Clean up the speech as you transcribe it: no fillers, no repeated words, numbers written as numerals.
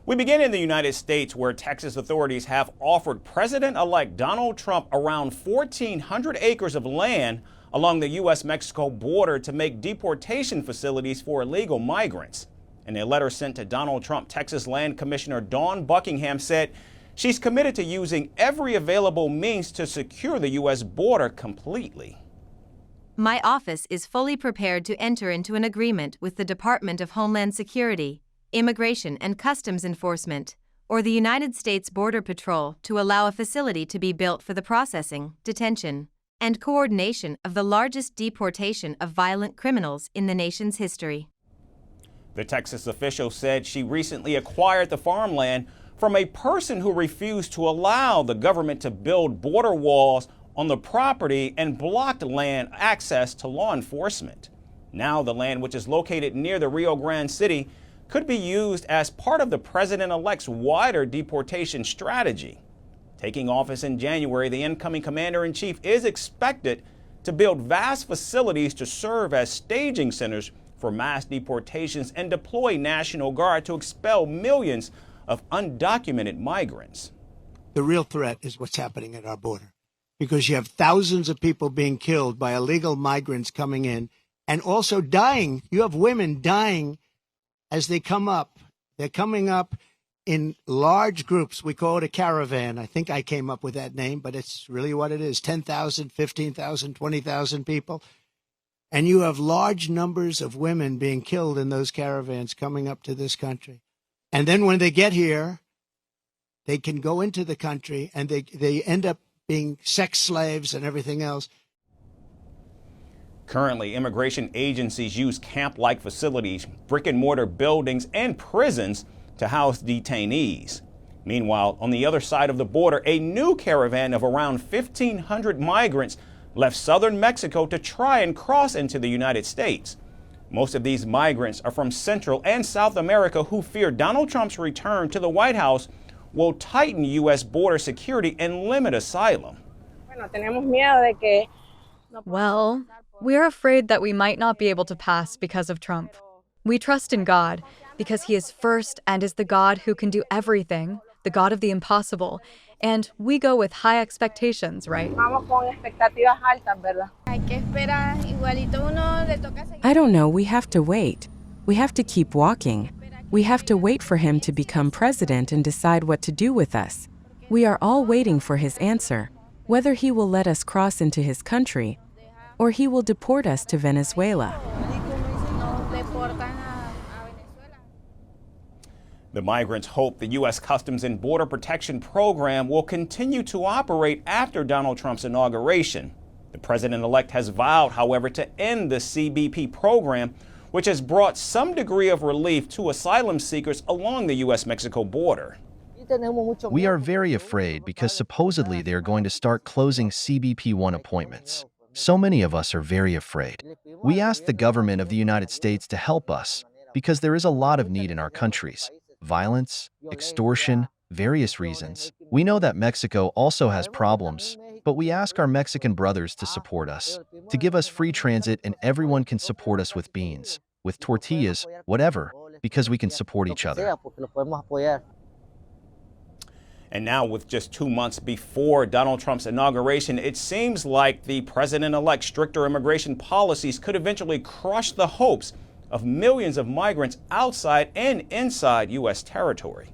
We begin in the United States, where Texas authorities have offered President-elect Donald Trump around 1,400 acres of land along the U.S.-Mexico border to make deportation facilities for illegal migrants. In a letter sent to Donald Trump, Texas Land Commissioner Dawn Buckingham said she's committed to using every available means to secure the U.S. border completely. My office is fully prepared to enter into an agreement with the Department of Homeland Security, Immigration and Customs Enforcement, or the United States Border Patrol to allow a facility to be built for the processing, detention, and coordination of the largest deportation of violent criminals in the nation's history. The Texas official said she recently acquired the farmland from a person who refused to allow the government to build border walls on the property and blocked land access to law enforcement. Now the land, which is located near the Rio Grande City, could be used as part of the president-elect's wider deportation strategy. Taking office in January, the incoming commander-in-chief is expected to build vast facilities to serve as staging centers for mass deportations and deploy National Guard to expel millions of undocumented migrants. The real threat is what's happening at our border, because you have thousands of people being killed by illegal migrants coming in and also dying. You have women dying as they come up. They're coming up in large groups. We call it a caravan. I think I came up with that name, but it's really what it is. 10,000, 15,000, 20,000 people. And you have large numbers of women being killed in those caravans coming up to this country. And then when they get here, they can go into the country and they end up being sex slaves and everything else. Currently, immigration agencies use camp-like facilities, brick-and-mortar buildings, and prisons to house detainees. Meanwhile, on the other side of the border, a new caravan of around 1,500 migrants left southern Mexico to try and cross into the United States. Most of these migrants are from Central and South America who fear Donald Trump's return to the White House will tighten U.S. border security and limit asylum. Well, we're afraid that we might not be able to pass because of Trump. We trust in God because he is first and is the God who can do everything, the God of the impossible. And we go with high expectations, right? I don't know, we have to wait. We have to keep walking. We have to wait for him to become president and decide what to do with us. We are all waiting for his answer, whether he will let us cross into his country or he will deport us to Venezuela. The Migrants Hope the U.S. Customs and Border Protection program will continue to operate after Donald Trump's inauguration. The president-elect has vowed, however, to end the CBP program, which has brought some degree of relief to asylum seekers along the U.S.-Mexico border. We are very afraid because supposedly they are going to start closing CBP-1 appointments. So many of us are very afraid. We ask the government of the United States to help us because there is a lot of need in our countries. Violence, extortion, various reasons. We know that Mexico also has problems, but we ask our Mexican brothers to support us, to give us free transit, and everyone can support us with beans, with tortillas, whatever, because we can support each other. And now, with just 2 months before Donald Trump's inauguration, it seems like the president-elect's stricter immigration policies could eventually crush the hopes of millions of migrants outside and inside U.S. territory.